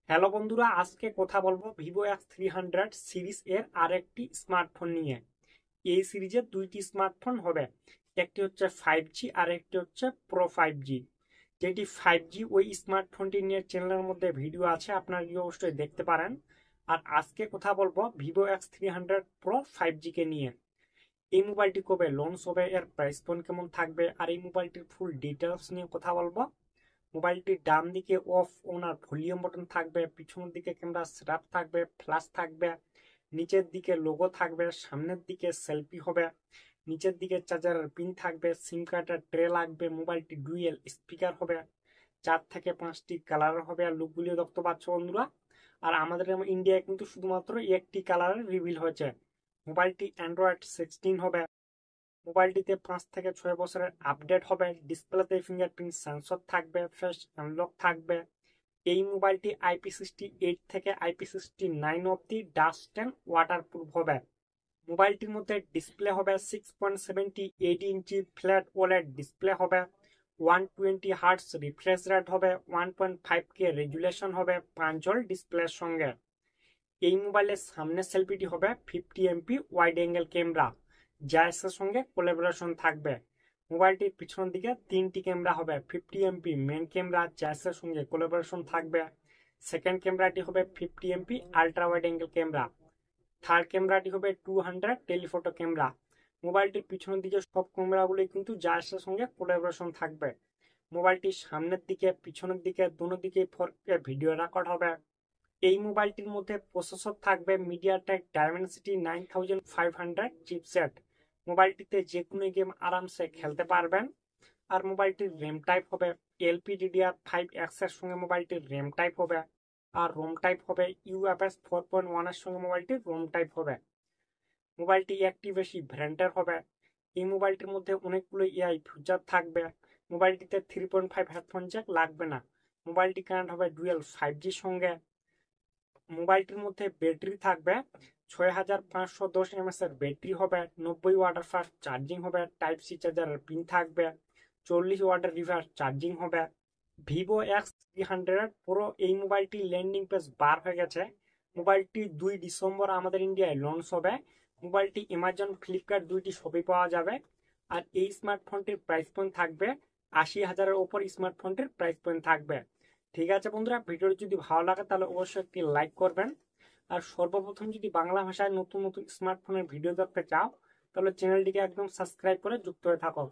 Hello বন্ধুরা, আজকে কথা বলবো Vivo X300 সিরিজ এর আরেকটি স্মার্টফোন নিয়ে। এই সিরিজের দুইটি স্মার্টফোন হবে, একটি হচ্ছে 5G আর একটি হচ্ছে প্রো 5G। যেটি 5G ওই স্মার্টফোনটি নিয়ে চ্যানেলের মধ্যে ভিডিও আছে, আপনারা গিয়ে অবশ্যই দেখতে পারেন। আর আজকে কথা বলবো Vivo X300 Pro 5G কে নিয়ে। এই মোবাইলটি কবে লঞ্চ হবে, এর প্রাইস পয়েন্ট কেমন থাকবে, আর এই মোবাইলটির ফুল ডিটেলস নিয়ে কথা বলবো। মোবাইলটির ডান দিকে অফ অন আর ভলিউম বাটন থাকবে, পিছনের দিকে ক্যামেরা সেটআপ থাকবে, ফ্ল্যাশ থাকবে, নিচের দিকে লোগো থাকবে, সামনের দিকে সেলফি হবে, নিচের দিকে চার্জারের পিন থাকবে, সিম কার্ডের ট্রে লাগবে, মোবাইলটি ডুয়েল স্পিকার হবে, 4 থেকে 5টি কালার হবে। আর লুকগুলিও দেখতে পাচ্ছ বন্ধুরা। আর আমাদের ইন্ডিয়ায় কিন্তু শুধুমাত্র একটি কালার রিভিল হয়েছে। মোবাইলটি অ্যান্ড্রয়েড 16 হবে। মোবাইলটিতে 5 থেকে 6 বছরের আপডেট হবে। ডিসপ্লেতে ফিঙ্গারপ্রিন্ট সেন্সর থাকবে, ফেস আনলক থাকবে। এই মোবাইলটি IP68 থেকে IP69 অব্দি ডাস্ট অ্যান্ড ওয়াটারপ্রুফ হবে। মোবাইলটির মধ্যে ডিসপ্লে হবে 6.78 ইঞ্চি ফ্ল্যাট ওলেড ডিসপ্লে হবে। 120 হার্টস রিফ্রেশ রেট হবে। 1.5K রেজুলেশন হবে 5 জল ডিসপ্লের সঙ্গে। এই মোবাইলের সামনের সেলফিটি হবে 50 MP ওয়াইড অ্যাঙ্গেল ক্যামেরা, জায়াসের সঙ্গে কোলাবোরেশন থাকবে। মোবাইলটির পিছনের দিকে 3টি ক্যামেরা হবে, 50 MP মেন ক্যামেরা, জায়াসের সঙ্গে কোলাবোরেশন থাকবে। সেকেন্ড ক্যামেরাটি হবে 50 MP ultra wide angle camera. Third ক্যামেরাটি হবে 200 টেলিফোটো ক্যামেরা। মোবাইলটির পিছনের দিকে সব ক্যামেরাগুলি কিন্তু জায়াসের সঙ্গে কোলাবোরেশন থাকবে। মোবাইলটির সামনের দিকে পিছনের দিকে দুনো দিকে 4K ভিডিও রেকর্ড হবে। এই মোবাইলটির মধ্যে প্রসেসর থাকবে মিডিয়াটেক ডায়মেনসিটি 9500 চিপসেট। মোবাইলটিতে যে কোনো গেম আরামসে খেলতে পারবেন। আর মোবাইলটির র্যাম টাইপ হবে LPDDR5X এর সঙ্গে মোবাইলটির র্যাম টাইপ হবে। আর রোম টাইপ হবে UFS 4.1 এর সঙ্গে মোবাইলটির রোম টাইপ হবে। মোবাইলটি একটি বেশি ভ্যারিয়েন্টের হবে। এই মোবাইলটির মধ্যে অনেকগুলো AI ফিচার থাকবে। মোবাইলটিতে 3.5 হেডফোন জ্যাক লাগবে না। মোবাইলটি কানেক্ট হবে ডুয়েল 5G সঙ্গে। মোবাইলটির মধ্যে ব্যাটারি থাকবে 6510 mAh এর ব্যাটারি হবে। 90 ওয়াটের ফাস্ট চার্জিং হবে। টাইপ C চার্জারের পিন থাকবে। 40 ওয়াটের রিভার্স চার্জিং হবে। Vivo X300 Pro এই মোবাইলটি ল্যান্ডিং পেজ বার হয়ে গেছে। মোবাইলটি 2 ডিসেম্বর আমাদের ইন্ডিয়ায় লঞ্চ হবে। মোবাইলটি অ্যামাজন ফ্লিপকার্ট দুইটি শপে পাওয়া যাবে। আর এই স্মার্টফোনটির প্রাইস পয়েন্ট থাকবে 80,000-এর ওপর। স্মার্টফোনটির প্রাইস পয়েন্ট থাকবে। ঠিক আছে বন্ধুরা, ভিডিওটি যদি ভালো লাগে তাহলে অবশ্যই একটি লাইক করবেন। আর সর্বপ্রথম যদি বাংলা ভাষায় নতুন নতুন স্মার্টফোনের ভিডিও দেখতে চাও তাহলে চ্যানেলটিকে একদম সাবস্ক্রাইব করে যুক্ত হয়ে থাকো।